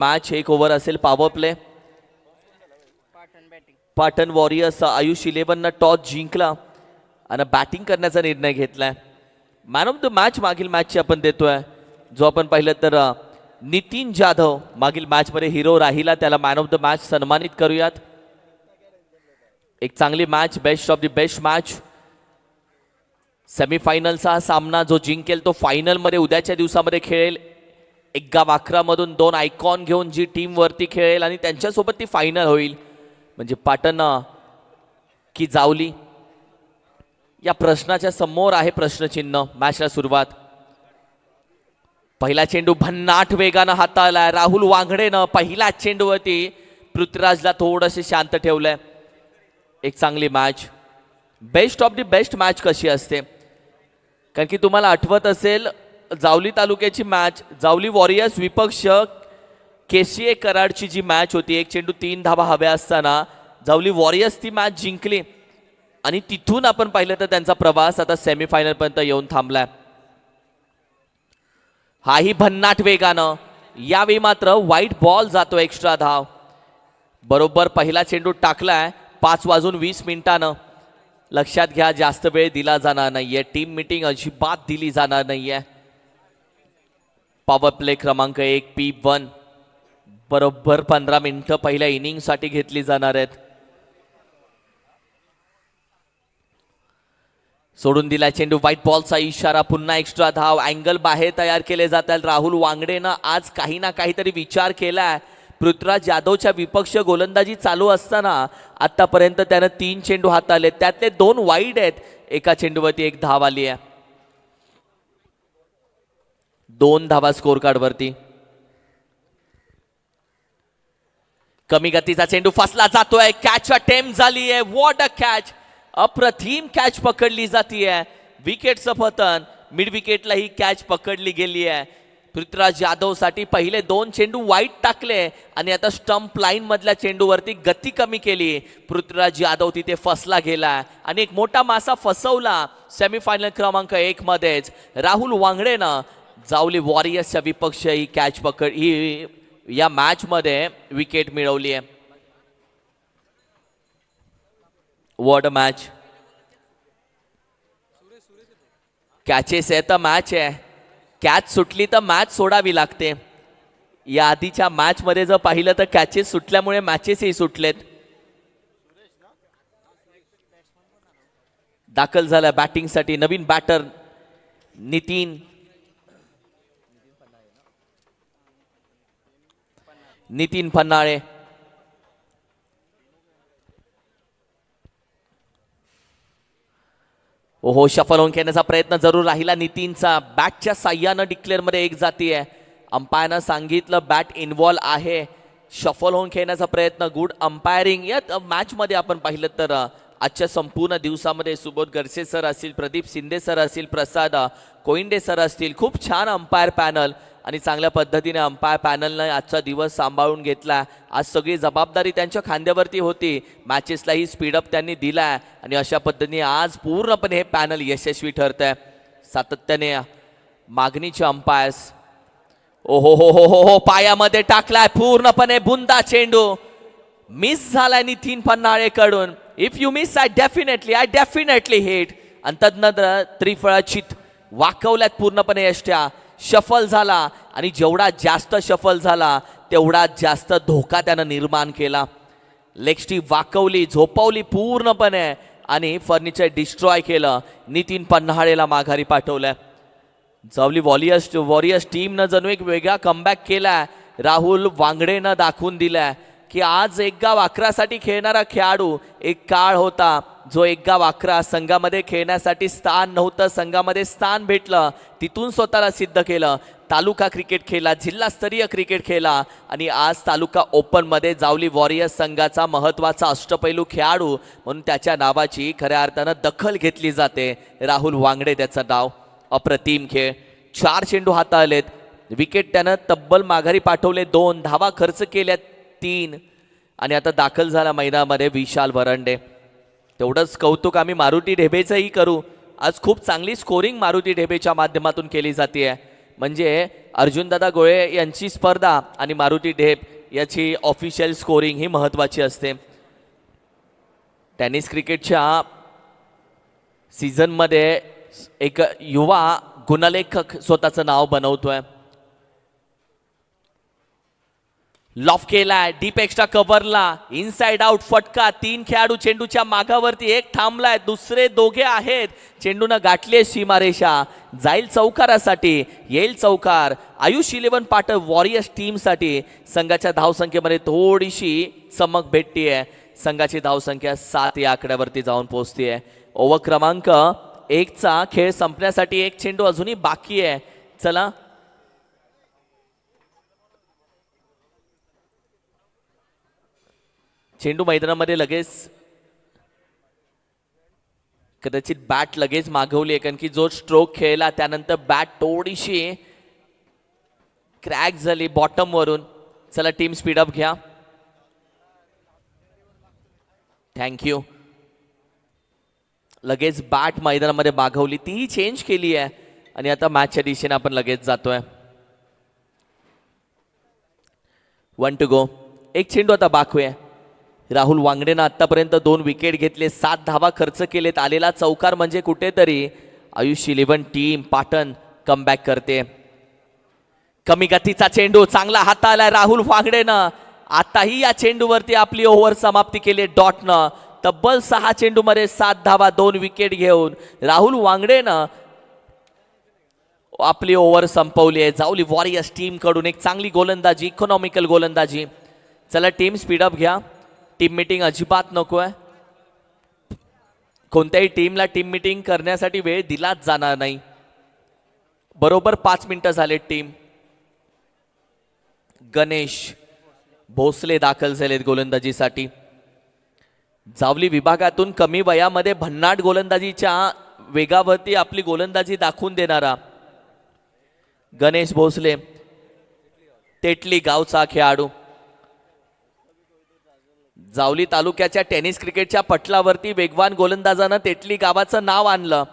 Match एक over असेल power play. Patan warriors Ayush 11 toss जिंकला आणि बॅटिंग करण्याचा निर्णय घेतलाय. मॅन ऑफ द मॅच मागील मॅचची आपण देतोय, जो आपण पाहिलं तर नितीन जाधव मागील मॅच मध्ये हिरो राहिला, त्याला मॅन ऑफ द मॅच सन्मानित करूयात. एक चांगली match, best of the best match. सेमीफायनलचा सामना जो जिंकेल तो फायनल मध्ये उद्याच्या दिवसामध्ये खेळेल. 11 मधून 2 आयकॉन घेऊन जी टीम वरती खेळेल आणि त्यांच्यासोबत ती फायनल होईल. म्हणजे पाटण की जावली या प्रश्नाच्या समोर आहे प्रश्नचिन्ह. मॅचला सुरुवात. पहिला चेंडू भन्नाट वेगानं हाताळलाय राहुल वांगडेनं. पहिल्या चेंडूवरती पृथ्वीराजला थोडंसे शांत ठेवलंय. एक चांगली match, best of the best match कशी असते, कारण की तुम्हाला आठवत असेल जावली तालुक्याची मॅच, जावली वॉरियर्स विपक्ष केसीए कराडची जी मॅच होती, 1 चेंडू 3 धावा हव्या असताना जावली वॉरियर्स ती मॅच जिंकली आणि तिथून आपण पाहिलं तर त्यांचा प्रवास आता सेमीफायनल पर्यंत येऊन थांबलाय. हाही भन्नाट वेगानं, यावेळी मात्र व्हाईट बॉल जातो एक्स्ट्रा धाव. बरोबर पहिला चेंडू टाकलाय 5:20 लक्षात घ्या, जास्त वेळ दिला जाणार नाहीये. टीम मीटिंग अजिबात दिली जाणार नाहीये. पॉवर प्ले क्रमांक 1 P1 बरोबर 15 मिनिटं पहिल्या इनिंग साठी घेतली जाणार आहेत. सोडून दिला चेंडू, व्हाईट बॉलचा इशारा, पुन्हा एक्स्ट्रा धाव. अँगल बाहेर तयार केले जातात. राहुल वांगडेनं आज काही ना काहीतरी विचार केलाय. पृथ्वीराज यादवच्या विपक्ष गोलंदाजी चालू असताना आतापर्यंत त्यानं 3 चेंडू हाताळले, त्यातले 2 वाईड आहेत. एका चेंडूवरती 1 धाव आली आहे. 2 धावा स्कोर कार्ड वरती. कमी गतीचा चेंडू फसला जातोय. कॅच अटेम्प्ट झाली आहे. व्हॉट अ कॅच, अप्रतिम कॅच पकडली जातीये. विकेटचं पतन, मिड विकेटला ही कॅच पकडली गेली आहे. पृथ्वीराज यादव साठी पहिले 2 चेंडू वाईट टाकले आणि आता स्टंप लाईन मधल्या चेंडूवरती गती कमी केली. पृथ्वीराज यादव तिथे फसला गेला आणि एक मोठा मासा फसवला. सेमीफायनल क्रमांक 1 मध्येच राहुल वांगडेनं जावली वॉरियर्सच्या विपक्ष ही कॅच ही या मॅच मध्ये विकेट मिळवली आहे. व्हॉट अ मॅच, कॅचेस आहे तर मॅच आहे. कॅच सुटली तर मॅच सोडावी लागते. या आधीच्या मॅच मध्ये जर पाहिलं तर कॅचेस सुटल्यामुळे मॅचेसही सुटलेत. दाखल झाला बॅटिंग साठी नवीन बॅटर नितीन पन्हाळे. ओहो, शफल होऊन खेळण्याचा प्रयत्न जरूर राहिला नितीनचा. बॅटच्या साह्यानं डिक्लेअर मध्ये 1 जातीये. अंपायरनं सांगितलं बॅट इन्व्हॉल्व आहे. शफल होऊन खेळण्याचा प्रयत्न, गुड अंपायरिंग. या मॅच मध्ये आपण पाहिलं तर आजच्या संपूर्ण दिवसामध्ये सुबोध गरसे सर असतील, प्रदीप शिंदे सर असतील, प्रसाद कोइंडे सर असतील, खूप छान अंपायर पॅनल आणि चांगल्या पद्धतीने अंपायर पॅनलने आजचा दिवस सांभाळून घेतला. आज सगळी जबाबदारी त्यांच्या खांद्यावरती होती. मॅचेसलाही स्पीडअप त्यांनी दिलाय आणि अशा पद्धतीने आज पूर्णपणे हे पॅनल यशस्वी ठरत आहे. सातत्याने मागणीचे अंपायर्स. ओहो हो हो हो हो, पायामध्ये टाकलाय पूर्णपणे बुंदा चेंडू. मिस झालाय नितीन पन्हाळेकडून. If you miss I definitely hit. आणि तदनंतर त्रिफळाचित वाकवल्यात पूर्णपणे यष्ट्या. शफल झाला आणि जेवढा जास्त शफल झाला तेवढा जास्त धोका त्यानं निर्माण केला. लेगस्टी वाकवली, झोपवली पूर्णपणे आणि फर्निचर डिस्ट्रॉय केलं. नितीन पन्हाळेला माघारी पाठवलं. जावली वॉरियर्स टीमनं जणू एक वेगळा कमबॅक केलाय. राहुल वांगडेनं दाखवून दिलाय की आज 11 साठी खेळणारा खेळाडू. एक काळ होता जो 11 संघामध्ये खेळण्यासाठी स्थान नव्हतं, संघामध्ये स्थान भेटलं, तिथून स्वतःला सिद्ध केलं. तालुका क्रिकेट खेळला, जिल्हास्तरीय क्रिकेट खेळला आणि आज तालुका ओपन मध्ये जावली वॉरियर्स संघाचा महत्वाचा अष्टपैलू खेळाडू म्हणून त्याच्या नावाची खऱ्या अर्थानं दखल घेतली जाते. राहुल वांगडे त्याचं नाव. अप्रतिम खेळ. 4 चेंडू हाताळलेत. विकेट त्यानं तब्बल माघारी पाठवले. 2 धावा खर्च केल्यात 3 आणि आता दाखल झाला मैदानामध्ये विशाल वरंडे. तेवढंच कौतुक आम्ही मारुती ढेबेचंही करू. आज खूप चांगली स्कोरिंग मारुती ढेबेच्या माध्यमातून केली जाते. म्हणजे अर्जुनदादा गोळे यांची स्पर्धा आणि मारुती ढेप याची ऑफिशियल स्कोरिंग ही महत्त्वाची असते. टेनिस क्रिकेटच्या सीझनमध्ये एक युवा गुणलेखक स्वतःचं नाव बनवतोय. लॉफ केलाय डीप एक्स्ट्रा कव्हरला, इनसाइड आउट फटका. 3 खेळाडू चेंडूच्या मागावरती, एक थांबलाय, दुसरे दोघे आहेत. चेंडूनं गाठले सीमारेषा, जाईल चौकारासाठी, येईल चौकार. आयुष 11 पाटण वॉरियर्स टीमसाठी संघाच्या धावसंख्येमध्ये थोडीशी चमक भेटतीये. संघाची धावसंख्या 7 या आकड्यावरती जाऊन पोहोचतीये. ओव्हर क्रमांक 1चा खेळ संपण्यासाठी एक चेंडू अजूनही बाकी आहे. चला चेंडू मैदानामध्ये लगेच कदाचित बॅट लगेच मागवली आहे, कारण की जो स्ट्रोक खेळला त्यानंतर बॅट थोडीशी क्रॅक झाली बॉटम वरून. चला टीम स्पीडअप घ्या. थँक्यू. लगेच बॅट मैदानामध्ये मागवली, तीही चेंज केली आहे आणि आता मॅचच्या दिशेने आपण लगेच जातोय. 1 to go. एक चेंडू आता बाकी आहे. राहुल वांगडेनं आतापर्यंत 2 विकेट घेतले, 7 धावा खर्च केलेत. आलेला चौकार म्हणजे कुठेतरी आयुष 11 टीम पाटण कमबॅक करते. कमी गतीचा चेंडू चांगला हाताळलाय राहुल वांगडेनं. आताही या चेंडूवरती आपली ओव्हर समाप्ती केली डॉटनं. तब्बल 6 चेंडूमध्ये 7 धावा, 2 विकेट घेऊन राहुल वांगडेनं आपली ओव्हर संपवली आहे. जावली वॉरियर्स टीम कडून एक चांगली गोलंदाजी, इकॉनॉमिकल गोलंदाजी. चला टीम स्पीडअप घ्या. टीम मीटिंग अजिबात नकोय. कोणत्याही टीमला टीम मीटिंग करण्यासाठी वेळ दिलाच जाणार नाही. बरोबर 5 मिनिटं झाले. टीम गणेश भोसले दाखल झालेत गोलंदाजीसाठी. जावली विभागातून कमी वयामध्ये भन्नाट गोलंदाजीच्या वेगावरती आपली गोलंदाजी दाखवून देणारा गणेश भोसले, तेटली गावचा खेळाडू. जावली तालुक्याच्या टेनिस क्रिकेटच्या पटलावरती वेगवान गोलंदाजानं तेटली गावाचं नाव आणलं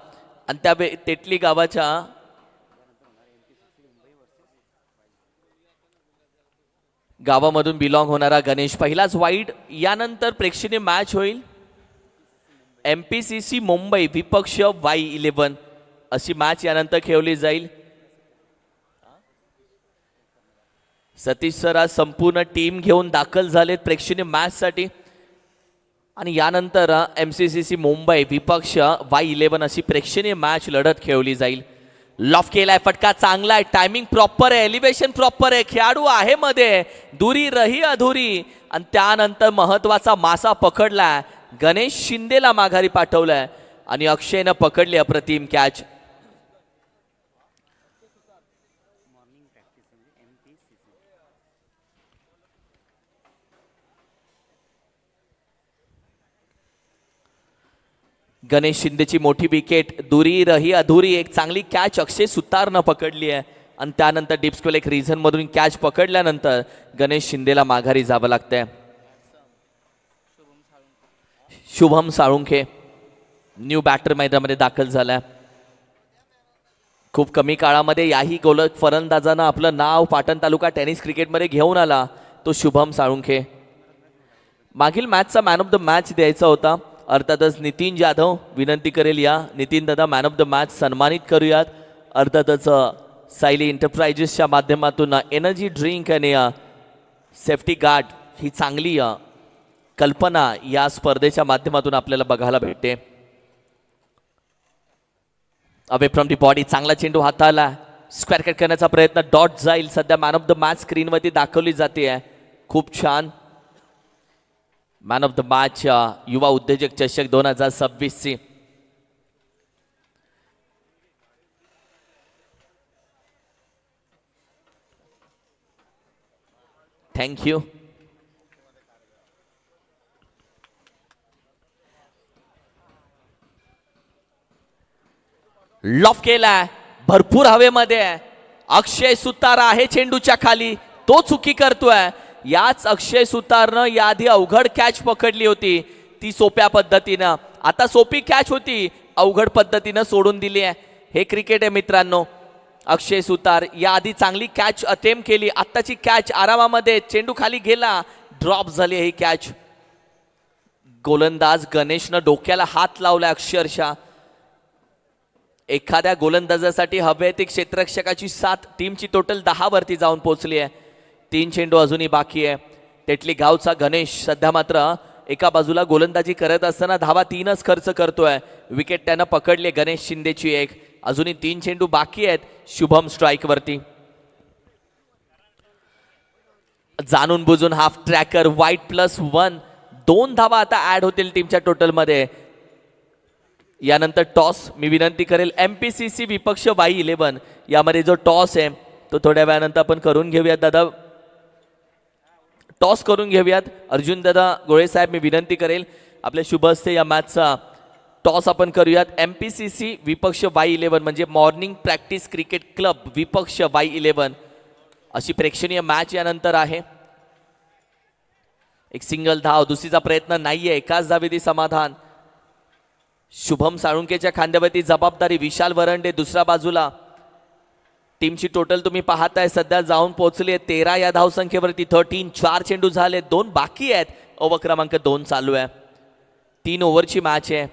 आणि त्या तेटली गावाच्या गावामधून बिलॉंग होणारा गणेश. पहिलाच वाईड. यानंतर प्रेक्षणीय मॅच होईल. MPCC मुंबई विपक्ष Y11 अशी मॅच यानंतर खेळली जाईल. सतीश सर आज संपूर्ण टीम घेऊन दाखल झालेत प्रेक्षणीय मॅच साठी आणि यानंतर MCCC मुंबई विपक्ष Y11 अशी प्रेक्षणीय मॅच लढत खेळली जाईल. लॉफ केलाय, फटका चांगला आहे, टायमिंग प्रॉपर आहे, एलिव्हेशन प्रॉपर आहे, खेळाडू आहे मध्ये, दुरी रही अधुरी आणि त्यानंतर महत्वाचा मासा पकडलाय. गणेश शिंदेला माघारी पाठवलाय आणि अक्षयनं पकडली अप्रतिम कॅच. गणेश शिंदेची मोठी विकेट, दुरी रही अधुरी, एक चांगली कॅच अक्षय सुतारनं पकडली आहे आणि त्यानंतर डिप्सकोल एक रिझन मधून कॅच पकडल्यानंतर गणेश शिंदेला माघारी जावं लागतंय. शुभम साळुंखे न्यू बॅटर मैदानामध्ये दाखल झालाय. खूप कमी काळामध्ये याही फलंदाजानं आपलं नाव पाटण तालुका टेनिस क्रिकेटमध्ये घेऊन आला तो शुभम साळुंखे. मागील मॅचचा मॅन ऑफ द मॅच द्यायचा होता. अर्थातच नितीन जाधव विनंती करेल या नितीन दादा मॅन ऑफ द मॅच सन्मानित करूयात. अर्थातच सायली एंटरप्राइजेसच्या माध्यमातून एनर्जी ड्रिंक आणि सेफ्टी गार्ड ही चांगली कल्पना या स्पर्धेच्या माध्यमातून आपल्याला बघायला भेटते. अवे फ्रॉम दी बॉडी चांगला चेंडू हाताला, स्क्वेअर कट करण्याचा प्रयत्न, डॉट जाईल. सध्या मॅन ऑफ द मॅच स्क्रीनवरती दाखवली जाते. खूप छान. मॅन ऑफ द मॅच युवा उद्योजक चषक 2026ची थँक्यू. लॉफ केलाय, भरपूर हवेमध्ये आहे. अक्षय सुतार आहे चेंडूच्या खाली, तो चुकी करतोय. याच अक्षय सुतारनं याआधी अवघड कॅच पकडली होती, ती सोप्या पद्धतीनं. आता सोपी कॅच होती, अवघड पद्धतीनं सोडून दिली आहे. हे क्रिकेट आहे मित्रांनो. अक्षय सुतार या आधी चांगली कॅच अटेम्प्ट केली, आत्ताची कॅच आरामामध्ये, चेंडू खाली गेला, ड्रॉप झाली ही कॅच. गोलंदाज गणेशनं डोक्याला हात लावला अक्षरशः. एखाद्या गोलंदाजासाठी हवेत एक क्षेत्ररक्षकाची साथ. टीमची टोटल 10 वरती जाऊन पोहोचली आहे. 3 चेंडू अजूनही बाकी आहे. तेटली गावचा गणेश सध्या मात्र एका बाजूला गोलंदाजी करत असताना धावा 3च खर्च करतोय. विकेट त्यानं पकडली गणेश शिंदेची एक. अजूनही 3 चेंडू बाकी आहेत. शुभम स्ट्राईक वरती. जाणून बुजून हाफ ट्रॅकर वाईट +1. 2 धावा आता ऍड होतील टीमच्या टोटल मध्ये. यानंतर टॉस. मी विनंती करेल MPCC विपक्ष Y11 यामध्ये जो टॉस आहे तो थोड्या वेळानंतर आपण करून घेऊयात. दादा टॉस करून घेऊयात. अर्जुन दादा गोळे साहेब मी विनंती करेल आपल्या शुभ हस्ते या मॅचचा टॉस आपण करूयात. MPCC विपक्ष Y11 म्हणजे मॉर्निंग प्रॅक्टिस क्रिकेट क्लब विपक्ष Y11 अशी प्रेक्षणीय मॅच यानंतर आहे. एक सिंगल धाव, दुसरीचा प्रयत्न नाहीये, एकाच धावेती समाधान. शुभम साळुंकेच्या खांद्यावरती जबाबदारी. विशाल वरंडे दुसऱ्या बाजूला. टीमची टोटल तुम्ही पाहताय सध्या जाऊन पोहोचली आहे 13 या धावसंख्येवरती. 13. 4 चेंडू झाले, 2 बाकी आहेत. ओव्हर क्रमांक 2 चालू आहे. 3 ओव्हरची मॅच आहे.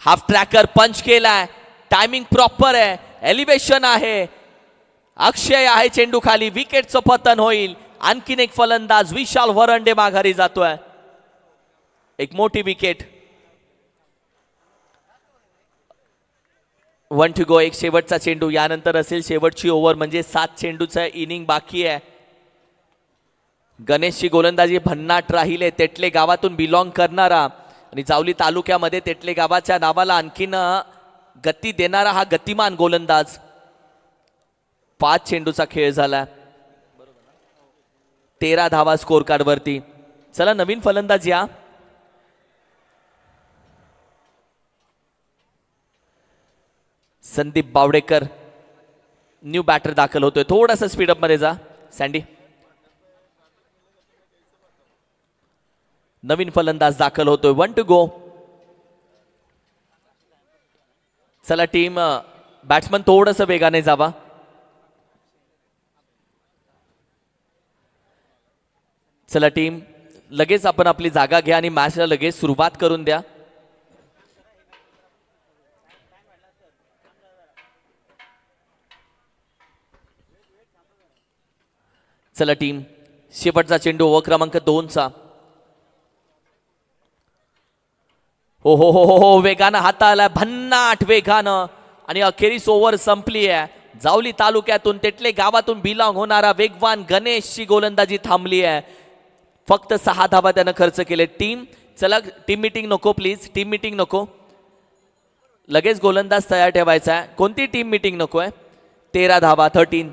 हाफ ट्रॅकर पंच केलाय. टायमिंग प्रॉपर आहे. एलिव्हेशन आहे. अक्षय आहे चेंडू खाली. विकेटचं पतन होईल. आणखीन एक फलंदाज विशाल वरंडे माघारी जातोय. एक मोठी विकेट. 1 to go. एक शेवटचा चेंडू. यानंतर असेल शेवटची ओव्हर म्हणजे 7 चेंडूचा इनिंग बाकी आहे. गणेशची गोलंदाजी भन्नाट राहिले. तेटले गावातून बिलॉंग करणारा आणि जावली तालुक्यामध्ये तेटले गावाच्या नावाला आणखीन गती देणारा हा गतिमान गोलंदाज. 5 चेंडूचा खेळ झाला. 13 धावा स्कोर कार्ड वरती. चला नवीन फलंदाज या. संदीप बावडेकर न्यू बॅटर दाखल होतोय. थोडासा स्पीडअप मध्ये जा सँडी. नवीन फलंदाज दाखल होतोय. 1 to go. चला टीम बॅट्समन थोडस वेगाने जावा. चला टीम लगेच आपण आपली जागा घ्या आणि मॅचला लगेच सुरुवात करून द्या. चला टीम शेवटचा चेंडू ओव्हर क्रमांक 2 चा. हो हो हो हो वेगानं हाताला भन्नाट वेगानं आणि अखेरीस ओव्हर संपली आहे. जावली तालुक्यातून तेटले गावातून बिलॉंग होणारा वेगवान गणेशची गोलंदाजी थांबली आहे. फक्त 6 धावा त्यानं खर्च केले. टीम चला टीम मीटिंग नको प्लीज. टीम मीटिंग नको. लगेच गोलंदाज तयार ठेवायचा आहे. कोणती टीम मीटिंग नको आहे. 13 धावा 13.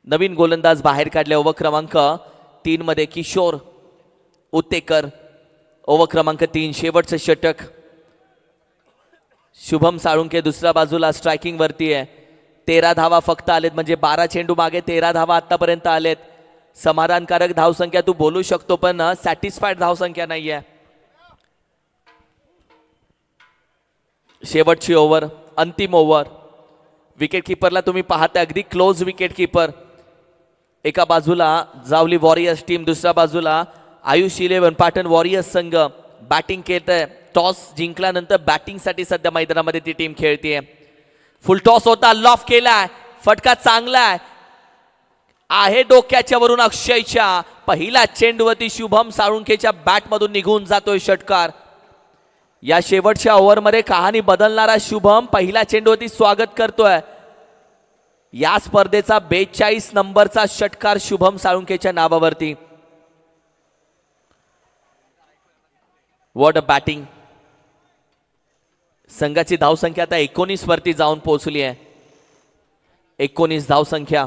नवीन गोलंदाज बाहेर काढले. ओव्हर क्रमांक 3 मध्ये किशोर उत्तेकर. ओव्हर क्रमांक 3 शेवटचं षटक. शुभम साळुंके दुसऱ्या बाजूला स्ट्रायकिंग वरती आहे. 13 धावा फक्त आलेत म्हणजे 12 चेंडू मागे 13 धावा आतापर्यंत आलेत. समाधानकारक धावसंख्या तू बोलू शकतो पण सॅटिस्फाईड धावसंख्या नाहीये. शेवटची ओव्हर अंतिम ओव्हर. विकेट किपरला तुम्ही पाहता अगदी क्लोज विकेट किपर. एका बाजूला जावली वॉरियर्स टीम, दुसऱ्या बाजूला आयुष 11 पाटण वॉरियर्स संघ बॅटिंग खेळत आहे. टॉस जिंकल्यानंतर बॅटिंगसाठी सध्या मैदानामध्ये ती टीम खेळतीये. फुल टॉस होता. लॉफ केलाय. फटका चांगला आहे डोक्याच्या वरून अक्षयच्या. पहिला चेंडूवरती शुभम साळुंकेच्या बॅटमधून निघून जातोय षटकार. या शेवटच्या ओव्हरमध्ये कहाणी बदलणारा शुभम पहिल्या चेंडूवरती स्वागत करतोय. या स्पर्धेचा 42 नंबरचा षटकार शुभम साळुंकेच्या नावावरती. What a batting. संघाची धावसंख्या आता 19 वरती जाऊन पोहोचली आहे. 19 धावसंख्या.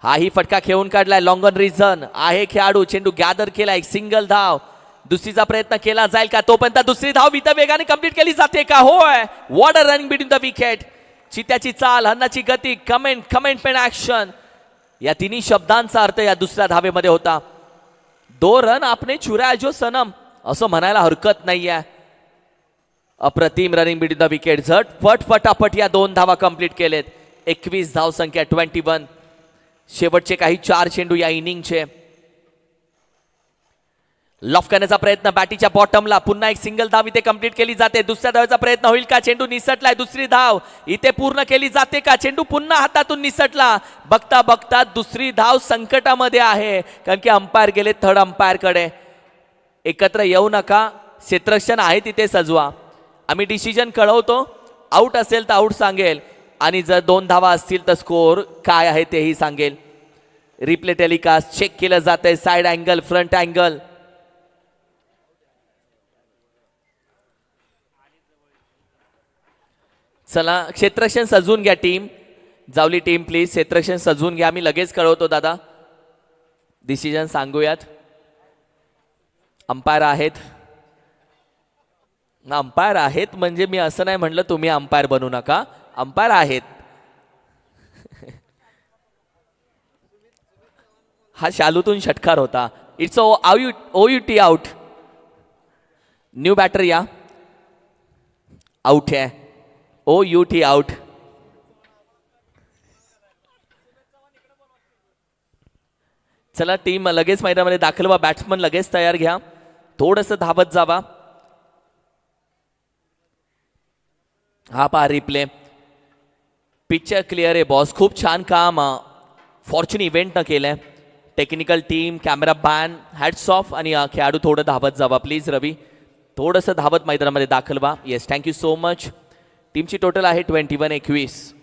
हाही फटका खेळून काढलाय. लॉंग ऑन रिझन आहे खेळाडू. चेंडू गॅदर केला. एक सिंगल धाव. दुसरीचा प्रयत्न केला जाईल का. तोपर्यंत दुसरी धाव इथं वेगाने कंप्लीट केली जाते का. होय. What a running between the wicket. चित्याची चाल, हन्नाची गती, कमेंट पेन ऍक्शन या तिन्ही शब्दांचा अर्थ या दुसऱ्या धावेमध्ये होता. 2 रन आपने चुराया जो सनम, असं म्हणायला हरकत नाहीये. अप्रतिम रनिंग बिटवीन द विकेट. झटपट पटापट या 2 धावा कंप्लीट केलेत. 21 धाव संख्या 21. शेवटचे काही 4 चेंडू या इनिंगचे. लॉफ करण्याचा प्रयत्न बॅटीच्या बॉटमला. पुन्हा एक सिंगल धाव इथे कंप्लीट केली जाते. दुसऱ्या धावेचा प्रयत्न होईल का? चेंडू निसटलाय. दुसरी धाव इथे पूर्ण केली जाते का? चेंडू पुन्हा हातातून निसटला. बघता बघता दुसरी धाव संकटामध्ये आहे, कारण की अंपायर गेले थर्ड अंपायर कडे. एकत्र येऊ नका, क्षेत्ररक्षण आहे तिथे सजवा. आम्ही डिसिजन कळवतो. आउट असेल तर आउट सांगेल, आणि जर 2 धावा असतील तर स्कोर काय आहे तेही सांगेल. रिप्ले टेलिकास्ट चेक केलं जातंय. Side angle, front angle. चला क्षेत्ररक्षण सजवून घ्या टीम. जावली टीम प्लीज क्षेत्ररक्षण सजवून घ्या. मी लगेच कळवतो दादा. डिसिजन सांगूयात. अंपायर आहेत ना? अंपायर आहेत म्हणजे मी असं नाही म्हणलं तुम्ही अंपायर बनू नका. अंपायर आहेत. हा शालूतून षटकार होता. It's OUT out. New batter या. आउट है. OUT out. चला टीम लगेच मैदानामध्ये दाखल व्हा. बॅट्समन लगेच तयार घ्या. थोडंसं धावत जावा. हा पहा रिप्ले. पिक्चर क्लिअर आहे बॉस. खूप छान काम फॉर्च्युन इव्हेंटनं केलंय. Technical team, camera ban, hats off. आणि खेळाडू थोडं धावत जावा प्लीज. रवी थोडंसं धावत मैदानामध्ये दाखल व्हा. Yes thank you so much. टीमची टोटल आहे 21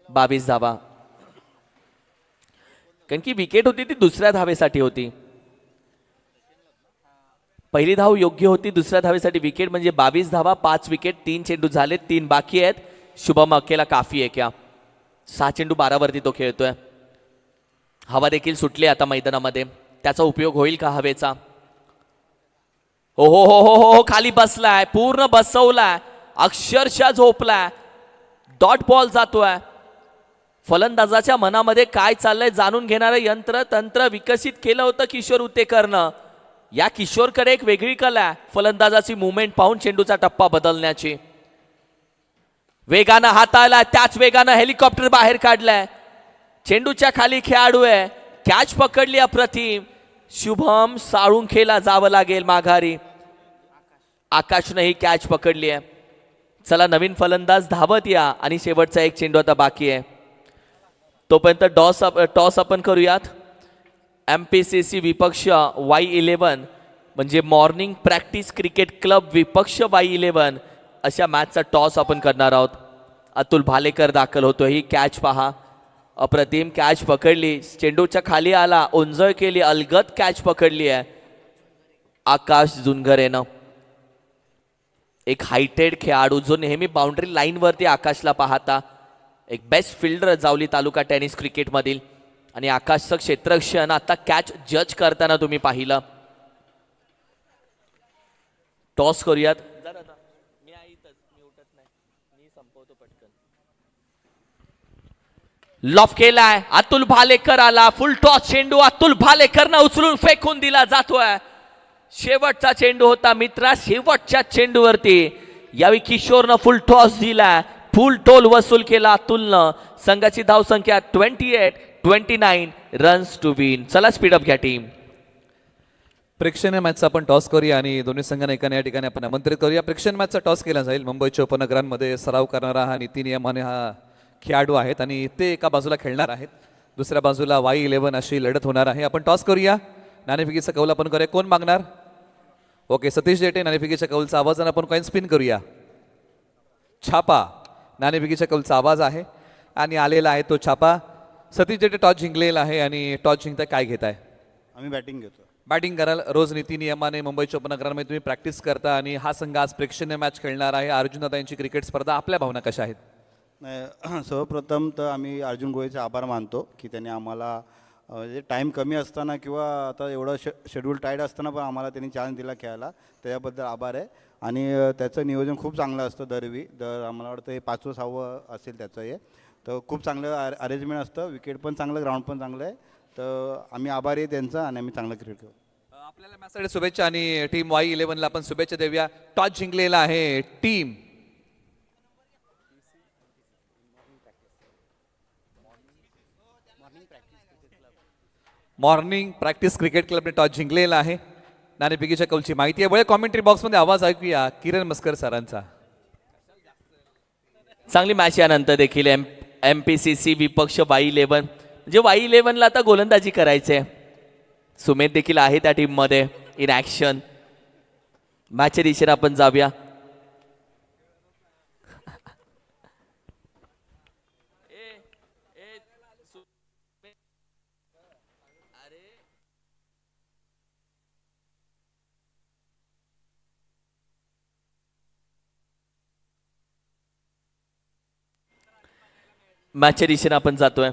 22 धावा. कारण की विकेट होती ती दुसऱ्या धावेसाठी होती. पहिली धाव योग्य होती, दुसऱ्या धावेसाठी विकेट म्हणजे 22 धावा. 5 विकेट, 3 चेंडू झाले, 3 बाकी आहेत. शुभम अकेला काफी आहे क्या? 6 चेंडू 12 वरती तो खेळतोय. हवा देखील सुटली आता मैदानामध्ये. त्याचा उपयोग होईल का हवेचा? हो हो हो हो हो. खाली बसलाय, पूर्ण बसवलाय, अक्षरशः झोपलाय. डॉट बॉल जातोय. फलंदाजाच्या मनामध्ये काय चाललंय जाणून घेणारं यंत्र तंत्र विकसित केलं होतं किशोर उतेकरनं. या किशोरकडे एक वेगळी कला आहे फलंदाजाची मुवमेंट पाहून चेंडूचा टप्पा बदलण्याची. वेगानं हाताळला, त्याच वेगानं हेलिकॉप्टर बाहेर काढलाय. चेंडूच्या खाली खेळाडू आहे. कॅच पकडली अप्रतिम. शुभम साळुंखेला जावं लागेल माघारी. आकाशनं ही कॅच पकडली आहे. चला नवीन फलंदाज धावत या. आणि शेवटचा एक चेंडू आता बाकी आहे. तोपर्यंत टॉस आपण करूयात. MPCC विपक्ष Y11 म्हणजे मॉर्निंग प्रॅक्टिस क्रिकेट क्लब विपक्ष Y11 अशा मॅचचा टॉस आपण करणार आहोत. अतुल भालेकर दाखल होतो. ही कॅच पहा. अप्रतिम कॅच पकडली. चेंडूच्या खाली आला, ओंजळ केली, अलगद कॅच पकडली आहे आकाश जुनघरेनं. एक हायटेड खेळाडू जो नेहमी बाउंड्री लाईन वरती आकाशला पाहता. एक बेस्ट फिल्डर जावली तालुका टेनिस क्रिकेट मधील. आणि आकाशचं क्षेत्ररक्षण आता कॅच जज करताना तुम्ही पाहिलं. टॉस करूयात. लॉफ केलाय. अतुल भालेकर आला. फुल टॉस चेंडू अतुल भालेकरनं उचलून फेकून दिला जातोय. शेवटचा चेंडू होता मित्रा. शेवटच्या चेंडूवरती यावेळी किशोरनं फुल टॉस दिला. फुल टोल वसूल केला अतुलनं. संघाची धावसंख्या 28-29 रन्स टू विन. चला स्पीड अप घ्या टीम. प्रेक्षणीय मॅचचा आपण टॉस करूया आणि दोन्ही संघांना एकाने या ठिकाणी आपण आमंत्रित करूया. प्रेक्षणीय मॅचचा टॉस केला जाईल. मुंबईच्या उपनगरांमध्ये सराव करणारा हा नीती नियमाने हा खेळाडू आहेत आणि ते एका बाजूला खेळणार आहेत. दुसऱ्या बाजूला Y11 अशी लढत होणार आहे. आपण टॉस करूया. नाणेफेकीचा कौल आपण करूया. कोण मागणार? ओके सतीश जेटे. नाणेफेकीच्या कौलचा आवाज आणि आपण कॉइन स्पिन करूया. छापा. नाणेफेकीच्या कौलचा आवाज आहे आणि आलेला आहे तो छापा. सतीश जेटे टॉस जिंकलेला आहे आणि टॉस जिंकता काय घेत आहे? आम्ही बॅटिंग घेतो. बॅटिंग कराल. रोज नीती नियमाने मुंबईच्या उपनगरांमध्ये तुम्ही प्रॅक्टिस करता आणि हा संघ आज प्रेक्षणीय मॅच खेळणार आहे. अर्जुन दादा यांची क्रिकेट स्पर्धा. आपल्या भावना कशा आहेत? सर्वप्रथम तर आम्ही अर्जुन गोयचे आभार मानतो की त्यांनी आम्हाला म्हणजे टाईम कमी असताना किंवा आता एवढं शेड्यूल टाईट असताना पण आम्हाला त्यांनी चान्स दिला खेळायला. त्याच्याबद्दल आभार आहे. आणि त्याचं नियोजन खूप चांगलं असतं. आम्हाला वाटतं हे 5वं-6वं असेल त्याचं हे. तर खूप चांगलं अरेंजमेंट असतं. विकेट पण चांगलं, ग्राउंड पण चांगलं आहे. तर आम्ही आभारी आहे त्यांचा आणि आम्ही चांगलं क्रिकेट करू. आपल्याला मॅचसाठी शुभेच्छा आणि टीम Y11 आपण शुभेच्छा देऊया. टॉस जिंकलेला आहे टीम मॉर्निंग प्रॅक्टिस क्रिकेट क्लबने टॉस जिंकलेला आहे. नाणेफेकीच्या कौलची माहिती आहे. वळ कॉमेंट्री बॉक्समध्ये आवाज ऐकूया किरण मस्कर सरांचा. चांगली मॅच यानंतर देखील MPCC विपक्ष Y11 म्हणजे Y11ला आता गोलंदाजी करायचे. सुमेध देखील आहे त्या टीममध्ये इन ॲक्शन. मॅचच्या दिशेने आपण जाऊया. मॅचच्या दिशेने आपण जातोय.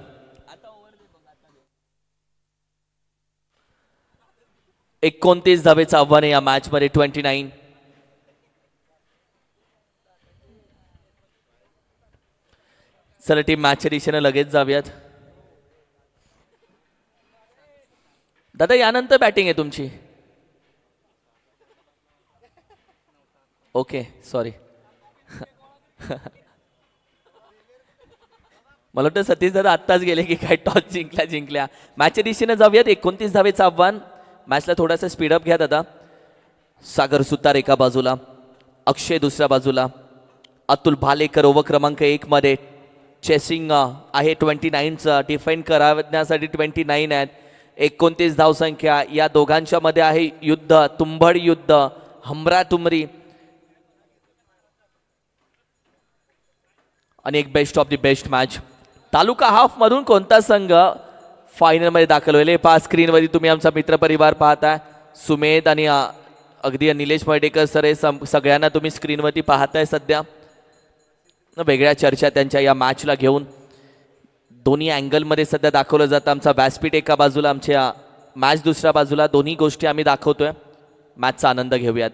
29 धावेचं आव्हान आहे या मॅच मध्ये. 29. चला टीम मॅचच्या दिशेने लगेच जाऊयात. दादा यानंतर बॅटिंग आहे तुमची. Okay sorry. मला वाटतं सतीश दादा आत्ताच गेले की काय टॉस जिंकल्या. मॅचच्या दिशेने जाऊयात. 29 धावेचं आव्हान. मॅचला थोडासा स्पीडअप घ्या दादा. सागर सुतार एका बाजूला, अक्षय दुसऱ्या बाजूला, अतुल भालेकर ओव्हर क्रमांक 1 मध्ये चेसिंग आहे 29चं. डिफेंड करण्यासाठी 29 आहेत. 29 धावसंख्या. या दोघांच्या मध्ये आहे युद्ध, तुंबड युद्ध, हमरातुमरी. आणि एक best of the best match. Taluka half मधून कोणता संघ फायनल मध्ये दाखल होईल? पहा स्क्रीनवरती तुम्ही आमचा मित्रपरिवार पाहताय. सुमेध आणि अगदी निलेश मर्डेकर सर हे सगळ्यांना तुम्ही स्क्रीनवरती पाहताय. सध्या वेगळ्या चर्चा त्यांच्या या मॅचला घेऊन दोन्ही अँगलमध्ये सध्या दाखवलं जातं. आमचा व्यासपीठ एका बाजूला, आमच्या मॅच दुसऱ्या बाजूला. दोन्ही गोष्टी आम्ही दाखवतोय. मॅचचा आनंद घेऊयात.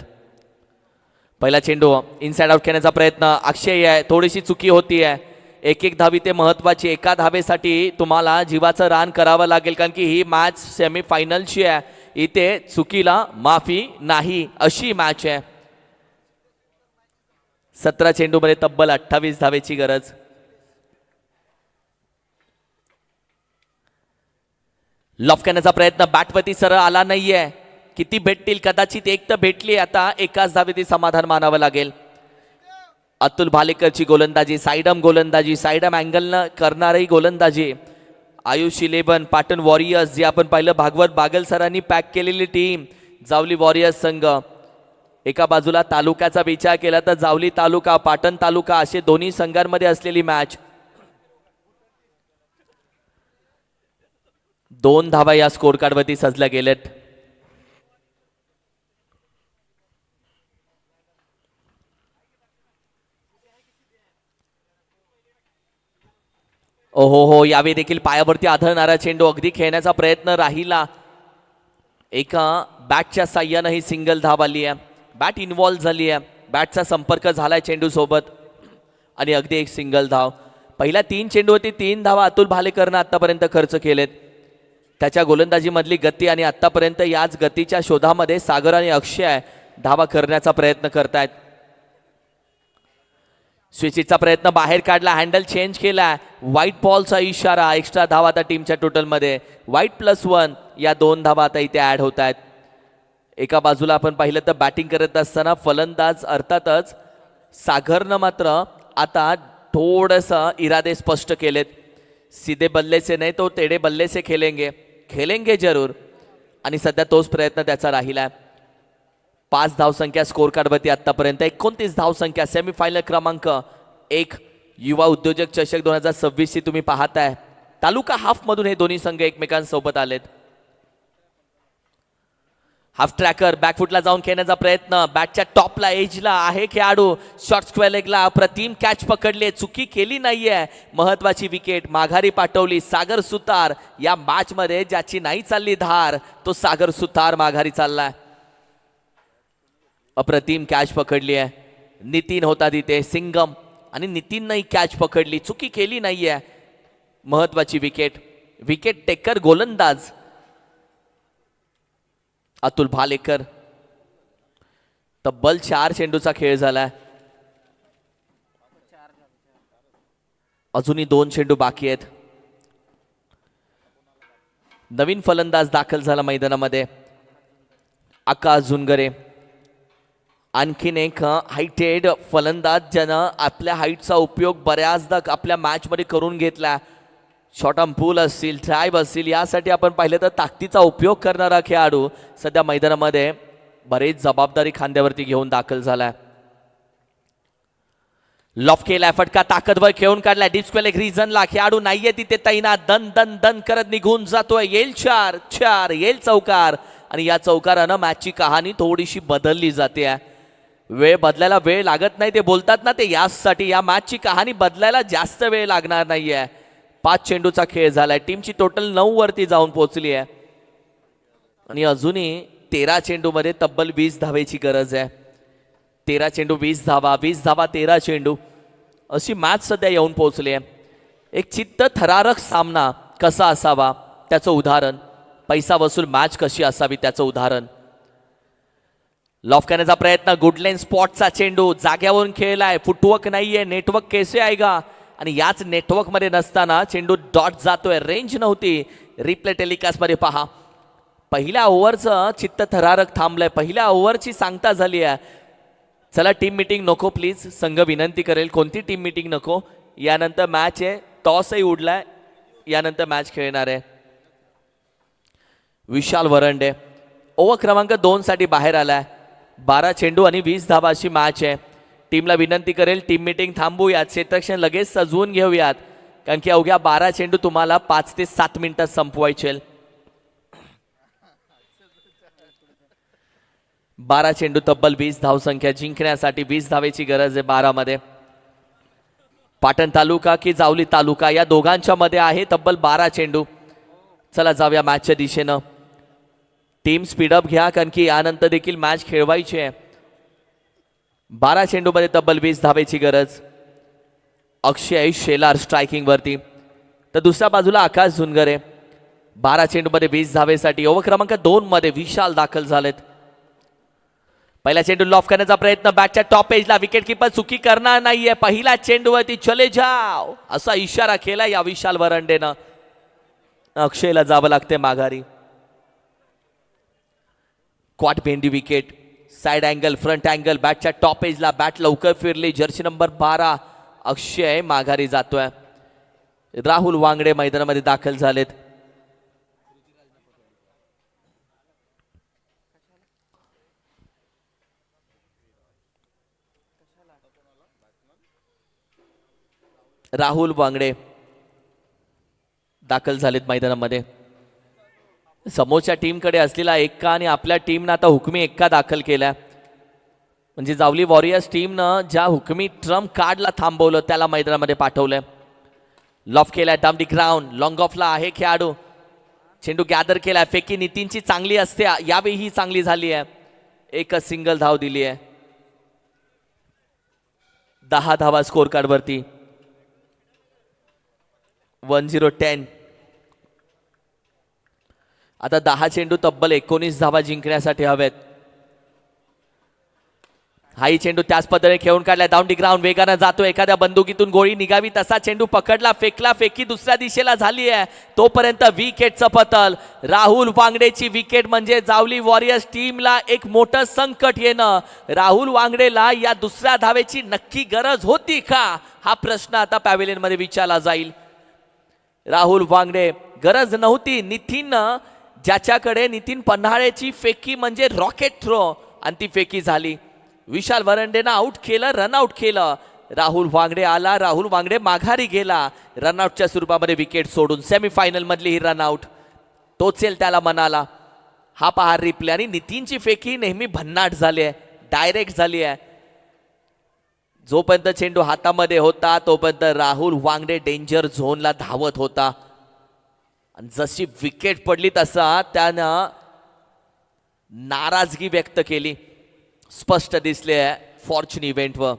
पहिला चेंडू इनसाइड आउट खेळण्याचा प्रयत्न. अक्षय आहे, थोडीशी चुकी होती आहे. एक धावी ते महत्वाची. एका धावेसाठी तुम्हाला जीवाचं रान करावं लागेल, कारण की ही मॅच सेमीफायनलची आहे. इथे चुकीला माफी नाही अशी मॅच आहे. 17 चेंडूमध्ये तब्बल 28 धावेची गरज. लॉफ करण्याचा प्रयत्न बॅटवरती सरळ आला नाहीये. किती भेटतील? कदाचित एक तर भेटली. आता एकाच धावेती समाधान मानावं लागेल. अतुल भालेकरची गोलंदाजी, साईडम गोलंदाजी, साईडम अँगलनं करणारी गोलंदाजी. आयुष 11 पाटण वॉरियर्स, जे आपण पाहिलं भागवत बागल सरांनी पॅक केलेली टीम. जावली वॉरियर्स संघ. एका बाजूला तालुक्याचा विचार केला तर जावली तालुका, पाटण तालुका असे दोन्ही संघांमध्ये असलेली मॅच. 2 धावा या स्कोर कार्डवरती सजल्या गेलेत. ओहो हो, यावेळी देखील पायावरती आढळणारा चेंडू. अगदी खेळण्याचा प्रयत्न राहिला. एका बॅटच्या साह्यानं ही सिंगल धाव आली आहे. बॅट इन्व्हॉल्व्ह झाली आहे. बॅटचा संपर्क झालाय चेंडू सोबत आणि अगदी एक सिंगल धाव. पहिल्या 3 चेंडूवरती 3 धावा अतुल भालेकरनं आतापर्यंत खर्च केलेत. त्याच्या गोलंदाजीमधली गती आणि आतापर्यंत याच गतीच्या शोधामध्ये सागर आणि अक्षय धावा करण्याचा प्रयत्न करतायत. स्विचिटचा प्रयत्न बाहेर काढला, हँडल चेंज केला. व्हाईट बॉलचा इशारा. एक्स्ट्रा धावा आता टीमच्या टोटलमध्ये. व्हाईट +1 या 2 धावा आता इथे ऍड होत आहेत. एका बाजूला आपण पाहिलं तर बॅटिंग करत असताना फलंदाज अर्थातच सागरनं मात्र आता थोडंसं इरादे स्पष्ट केलेत. सीधे बल्ले से नाही तो टेढ़े बल्ले से खेलेंगे जरूर. आणि सध्या तोच प्रयत्न त्याचा राहिलाय. 5 धावसंख्या स्कोर कार्डवरती आतापर्यंत. 29 धावसंख्या. सेमीफायनल क्रमांक 1 युवा उद्योजक चषक 2026 ची तुम्ही पाहताय. तालुका हाफ मधून हे दोन्ही संघ एकमेकांसोबत आलेत. हाफ ट्रॅकर बॅकफुटला जाऊन खेळण्याचा प्रयत्न. बॅटच्या टॉपला एजला आहे खेळाडू. शॉर्ट स्क्वेअर लेगला अप्रतिम कॅच पकडले. चुकी केली नाहीये. महत्वाची विकेट माघारी पाठवली. सागर सुतार या मॅच मध्ये ज्याची नाही चालली धार, तो सागर सुतार माघारी चाललाय. अप्रतिम कॅच पकडली आहे. नितीन होता तिथे, सिंगम, आणि नितीननं ही कॅच पकडली. चुकी केली नाहीये. महत्वाची विकेट. विकेट टेकर गोलंदाज अतुल भालेकर. तब्बल 4 चेंडूचा खेळ झालाय. अजूनही 2 चेंडू बाकी आहेत. नवीन फलंदाज दाखल झाला मैदानामध्ये, आकाश झुनगरे. आणखीन एक हायटेड फलंदाज ज्यानं आपल्या हाईटचा उपयोग बऱ्याचदा आपल्या मॅचमध्ये करून घेतला. शॉर्ट आर्म पूल असतील, ड्राईव्ह असतील, यासाठी आपण पाहिलं तर ताकदीचा उपयोग करणारा खेळाडू सध्या मैदानामध्ये बरेच जबाबदारी खांद्यावरती घेऊन दाखल झालाय. लॉफ केलाय, फटका ताकदवर खेळून काढलाय. डिस्क्वेल एक रिझनला खेळाडू नाहीये तिथे तैनात. दन दन दन करत निघून जातोय. येईल 4 येईल चौकार. आणि या चौकारानं मॅचची कहाणी थोडीशी बदलली जाते. वेळ बदलायला वेळ लागत नाही ते बोलतात ना, ते यासाठी या मॅचची कहाणी बदलायला जास्त वेळ लागणार नाहीये. 5 चेंडूचा खेळ झालाय. टीमची टोटल 9 वरती जाऊन पोहोचली आहे आणि अजूनही 13 चेंडूमध्ये तब्बल 20 धावेची गरज आहे. 13 चेंडू 20 धावा, 20 धावा 13 चेंडू, अशी मॅच सध्या येऊन पोहोचली आहे. एक चित्त थरारक सामना कसा असावा त्याचं उदाहरण, पैसा वसूल मॅच कशी असावी त्याचं उदाहरण. लॉफ करण्याचा प्रयत्न, गुडलेन स्पॉटचा चेंडू, जाग्यावरून खेळलाय. फुटवर्क नाहीये, नेटवर्क कैसे आएगा. आणि याच नेटवर्क मध्ये नसताना चेंडू डॉट जातोय. रेंज नव्हती. रिप्ले टेलिकास्ट मध्ये पहा. पहिल्या ओव्हरचं चित्त थरारक थांबलंय. पहिल्या ओव्हरची सांगता झाली आहे. चला टीम मीटिंग नको प्लीज, संघ विनंती करेल. कोणती टीम मीटिंग नको. यानंतर मॅच आहे. टॉसही उडलाय. यानंतर मॅच खेळणार आहे. विशाल वरंडे ओव्हर क्रमांक 2 साठी बाहेर आलाय. 12 चेंडू आणि 20 धावा अशी मॅच आहे. टीमला विनंती करेल, टीम मीटिंग थांबवूयात. क्षेत्ररक्षण लगेच सजवून घेऊयात, कारण की अवघ्या 12 चेंडू तुम्हाला 5 ते 7 मिनिटात संपवायचे. 12 चेंडू तब्बल 20 धावसंख्या. जिंकण्यासाठी 20 धावेची गरज आहे 12 मध्ये. पाटण तालुका की जावली तालुका या दोघांच्या मध्ये आहे तब्बल 12 चेंडू. चला जाऊया मॅचच्या दिशेनं. टीम स्पीडअप घ्या, कारण की यानंतर देखील मॅच खेळवायची आहे. 12 चेंडू मध्ये तब्बल 20 धावेची गरज. अक्षय शेलार स्ट्रायकिंग वरती, तर दुसऱ्या बाजूला आकाश झुनगरे. 12 चेंडू मध्ये 20 धावेसाठी ओव्हर क्रमांक 2 मध्ये विशाल दाखल झालेत. पहिला चेंडू लॉफ करण्याचा प्रयत्न, बॅटच्या टॉप एजला. विकेट किपर चुकी करणार नाहीये. पहिला चेंडूवरती चले जाव असा इशारा केला या विशाल वरंडेनं. अक्षयला जावं लागते माघारी. क्वाट भेंडी wicket. Side angle, front angle, बॅटच्या टॉप एजला. बॅट लवकर फिरली. जर्सी नंबर 12 अक्षय माघारी जातोय. राहुल वांगडे मैदानामध्ये दाखल झालेत. राहुल वांगडे दाखल झालेत मैदानामध्ये. समोरच्या टीमकडे असलेला एक्का आणि आपल्या टीमनं आता हुकमी एक्का दाखल केला. म्हणजे जावली वॉरियर्स टीमनं ज्या हुकमी ट्रम्प कार्डला थांबवलं त्याला मैदानामध्ये पाठवलंय. लॉफ केलाय, डाऊन दी ग्राउंड. लॉंग ऑफला आहे खेळाडू. चेंडू गॅदर केलाय. फेकी नितीनची चांगली असते, यावेळी ही चांगली झाली आहे. एकच सिंगल धाव दिली आहे. 10 धावा स्कोर कार्ड वरती. 10-10. आता 10 चेंडू तब्बल 19 धावा जिंकण्यासाठी हवेत. हाही चेंडू त्याच पद्धतीने खेळून काढलाय. डाऊन दी ग्राउंड वेगानं जातो. एखाद्या बंदुकीतून गोळी निघावी तसा चेंडू पकडला, फेकला. फेकी दुसऱ्या दिशेला झाली आहे. तोपर्यंत विकेटचं पतल. राहुल वांगडेची विकेट म्हणजे जावली वॉरियर्स टीमला एक मोठं संकट येणं. राहुल वांगडेला या दुसऱ्या धावेची नक्की गरज होती का, हा प्रश्न आता पॅव्हेलियन मध्ये विचारला जाईल. राहुल वांगडे, गरज नव्हती. ज्याच्याकडे नितीन पन्हाळेची फेकी म्हणजे रॉकेट थ्रो, आणि ती फेकी झाली. विशाल वरंडेनं आउट केलं, रनआउट केलं. राहुल वांगडे आला. राहुल वांगडे माघारी गेला. रनआउटच्या स्वरूपामध्ये विकेट सोडून. सेमीफायनल मधली ही रनआउट टोचेल त्याला मनाला. हा पहा रिप्ले. आणि नितीनची फेकी नेहमी भन्नाट झाली आहे, डायरेक्ट झाली आहे. जोपर्यंत चेंडू हातामध्ये होता तोपर्यंत राहुल वांगडे डेंजर झोनला धावत होता. आणि जशी विकेट पडली तसा त्यानं नाराजगी व्यक्त केली, स्पष्ट दिसले फॉर्च्यून इव्हेंटवर.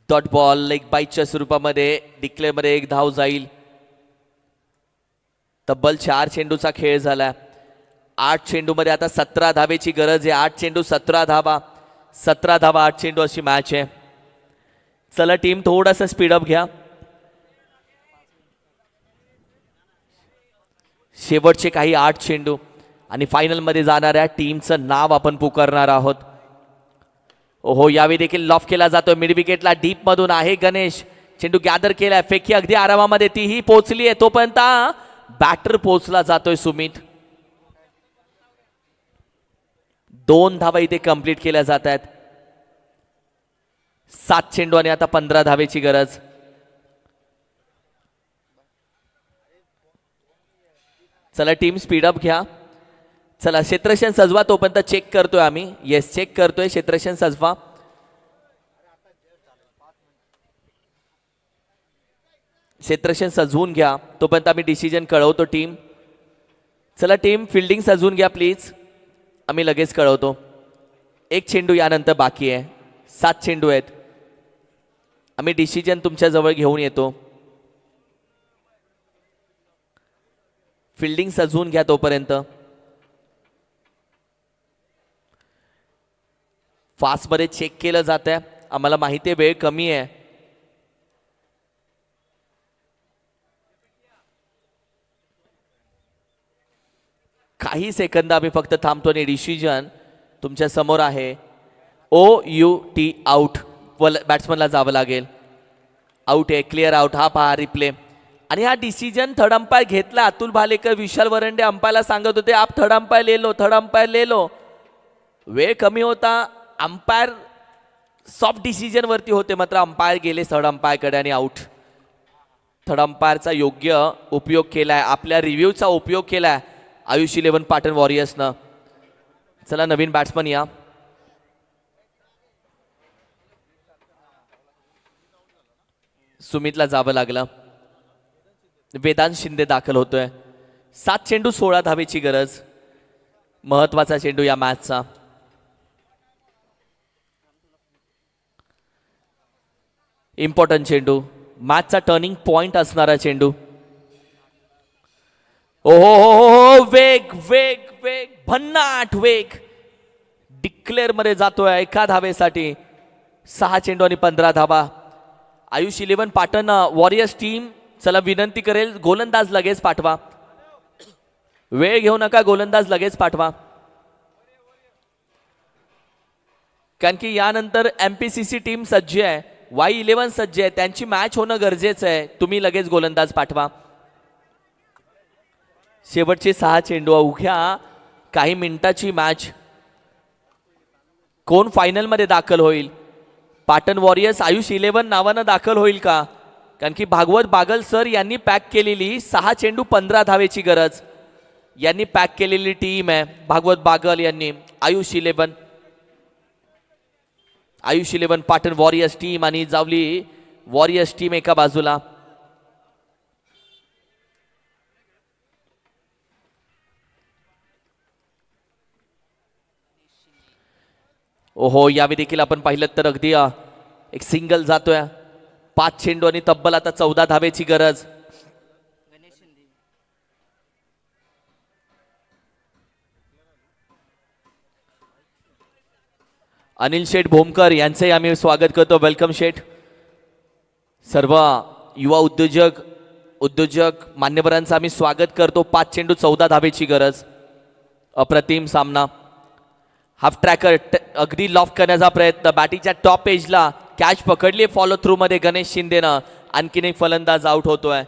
डॉट बॉल लेग बाईटच्या स्वरूपामध्ये डिक्लेअर मध्ये 1 धाव जाईल. तब्बल 4 चेंडूचा खेळ झालाय. 8 चेंडूमध्ये आता 17 धावेची गरज आहे. 8 चेंडू 17 धावा, 17 धावा 8 चेंडू अशी मॅच आहे. चला टीम थोडासा स्पीडअप घ्या. शेवटचे काही 8 चेंडू आणि फायनलमध्ये जाणाऱ्या टीमचं नाव आपण पुकारणार आहोत. ओहो, यावेळी देखील लॉफ केला जातोय. मिड विकेटला डीप मधून आहे गणेश. चेंडू गॅदर केलाय, फेकी अगदी आरामामध्ये तीही पोहोचली आहे. तोपर्यंत बॅटर पोहोचला जातोय सुमित. 2 धावा इथे कंप्लीट केल्या जात आहेत. 7 चेंडू आणि आता 15 धावेची गरज. चला टीम स्पीडअप घ्या. चला क्षेत्रक्षण सजवा. तोपर्यंत चेक करतोय आम्ही. येस, चेक करतोय. क्षेत्रक्षण सजवा. क्षेत्रक्षण सजवून घ्या. तोपर्यंत आम्ही डिसिजन कळवतो टीम. चला टीम फिल्डिंग सजवून घ्या प्लीज. आम्ही लगेच कळवतो. 1 चेंडू यानंतर बाकी आहे. 7 चेंडू आहेत. आम्ही डिसिजन तुमच्या जवळ घेऊन येतो. फिल्डिंग सजवून घ्या तोपर्यंत. फास्टमध्ये चेक केलं जात आहे. आम्हाला माहिती आहे वेळ कमी आहे. काही सेकंद आम्ही फक्त थांबतो आणि डिसिजन तुमच्या समोर आहे. OUT out. बॅट्समनला जावं लागेल. आउट आहे, क्लिअर आउट. हा पहा रिप्ले. आणि हा डिसिजन थर्ड अंपायर घेतला. अतुल भालेकर, विशाल वरंडे अंपायरला सांगत होते आप थर्ड अंपायर ले लो, थर्ड अंपायर ले लो. वेळ कमी होता. अंपायर सॉफ्ट डिसिजन वरती होते, मात्र अंपायर गेले थर्ड अंपायरकडे आणि आउट. थर्ड अंपायरचा योग्य उपयोग केलाय, आपल्या रिव्ह्यूचा उपयोग केलाय आयुष 11 पाटण वॉरियर्सनं. चला नवीन बॅट्समन या. सुमितला जावं लागलं. वेदांत शिंदे दाखल होतोय. 7 चेंडू 16 धावेची गरज. महत्वाचा चेंडू या मॅचचा. इम्पॉर्टंट चेंडू, मॅचचा टर्निंग पॉइंट असणारा चेंडू. ओहो हो हो, वेग वेग वेग, भन्नाट वेग. डिक्लेअर मध्ये जातोय 1 धावेसाठी. 6 चेंडू आणि 15 धावा. आयुष 11 पाटण वॉरियर्स टीम चला विनंती करेल, गोलंदाज लगेच पाठवा. वेळ घेऊ नका, गोलंदाज लगेच पाठवा. कारण की यानंतर MPCC टीम सज्ज आहे, Y11 सज्ज आहे, त्यांची मॅच होणं गरजेचं आहे. तुम्ही लगेच गोलंदाज पाठवा. शेवटचे 6 चेंडू, अवघ्या काही मिनिटाची मॅच. कोण फायनल मध्ये दाखल होईल? पाटण वॉरियर्स आयुष 11 नावानं दाखल होईल का? कारण की भागवत बागल सर यांनी पॅक केलेली 6 चेंडू 15 धावेची गरज यांनी पॅक केलेली टीम आहे. भागवत बागल यांनी आयुष 11 पाटण वॉरियर्स टीम आणि जावली वॉरियर्स टीम एका बाजूला. ओहो, यावेळी देखील आपण पाहिलं तर अगदी एक सिंगल जातोय. 5 चेंडू आणि तब्बल आता 14 धावेची गरज. अनिल शेठ भोमकर यांचे आम्ही स्वागत करतो. वेलकम शेठ. सर्व युवा उद्योजक मान्यवरांचं आम्ही स्वागत करतो. 5 चेंडू 14 धावेची गरज. अप्रतिम सामना. हाफ ट्रॅकर अगदी लॉफ करण्याचा प्रयत्न. बॅटिंगच्या टॉप एजला कॅच पकडली फॉलो थ्रू मध्ये गणेश शिंदेनं. आणखीन एक फलंदाज आउट होतोय.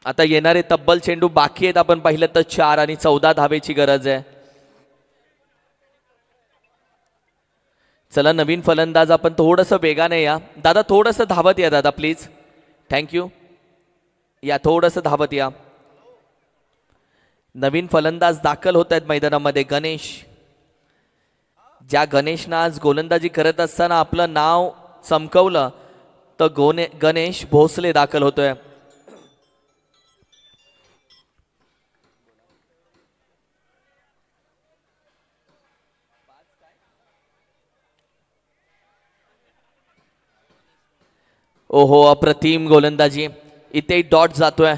आता येणारे तब्बल चेंडू बाकी आहेत. आपण पाहिलं तर 4 आणि 14 धावेची गरज आहे. चला नवीन फलंदाज आपण थोडंसं वेगाने या. दादा थोडंसं धावत या दादा प्लीज. थँक्यू. या थोडंसं धावत या. नवीन फलंदाज दाखल होत आहेत मैदानामध्ये. गणेश, ज्या गणेशनं आज गोलंदाजी करत असताना आपलं नाव चमकवलं तर गणेश भोसले दाखल होतोय. ओहो, अप्रतिम गोलंदाजी. इथे डॉट जातोय.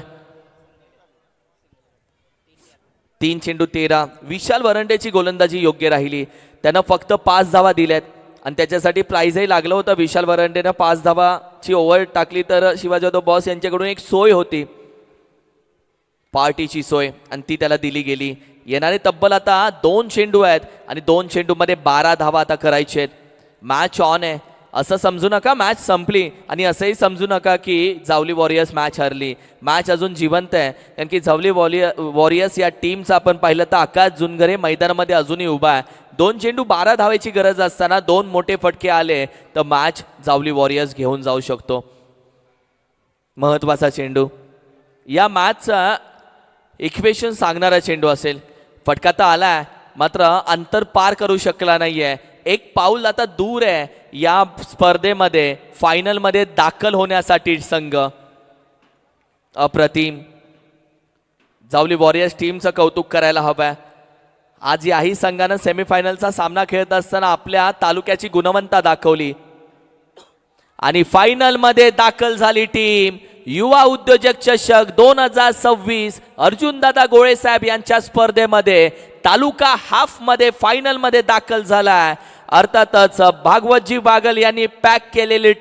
3 चेंडू 13. विशाल वरंडेची गोलंदाजी योग्य राहिली. त्यानं फक्त 5 धावा दिल्यात आणि त्याच्यासाठी प्राइजही लागलं होतं. विशाल वरंडेनं 5 धावाची ओव्हर टाकली तर शिवाजी जाधव बॉस यांच्याकडून एक सोय होती, पार्टीची सोय, आणि ती त्याला दिली गेली. येणारे तब्बल आता 2 चेंडू आहेत आणि 2 चेंडूमध्ये 12 धावा आता करायचे आहेत. मॅच ऑन आहे. असं समजू नका मॅच संपली आणि असंही समजू नका की जावली वॉरियर्स मॅच हरली. मॅच अजून जिवंत आहे, कारण की जावली वॉरियर्स या टीमचं आपण पाहिलं तर आकाश जुनगरे मैदानामध्ये अजूनही उभा आहे. 2 चेंडू 12 धावायची गरज असताना 2 मोठे फटके आले तर मॅच जावली वॉरियर्स घेऊन जाऊ शकतो. महत्वाचा चेंडू, या मॅचचा इक्वेशन सांगणारा चेंडू असेल. फटका तर आलाय, मात्र अंतर पार करू शकला नाहीये. एक पाऊल आता दूर आहे या स्पर्धेमध्ये फायनलमध्ये दाखल होण्यासाठी संघ. अप्रतिम. जावली वॉरियर्स टीमचं कौतुक करायला हवंय. आज याही संघानं सेमीफायनलचा सामना खेळत असताना आपल्या तालुक्याची गुणवत्ता दाखवली आणि फायनलमध्ये दाखल झाली टीम. युवा उद्योजक चषक 2026 अर्जुनदादा गोळे साहेब यांच्या स्पर्धेमध्ये तालुका हाफ मध्ये फायनल मध्ये दाखल झालाय. अर्थातच भागवतजी बागल यांनी पॅक केलेली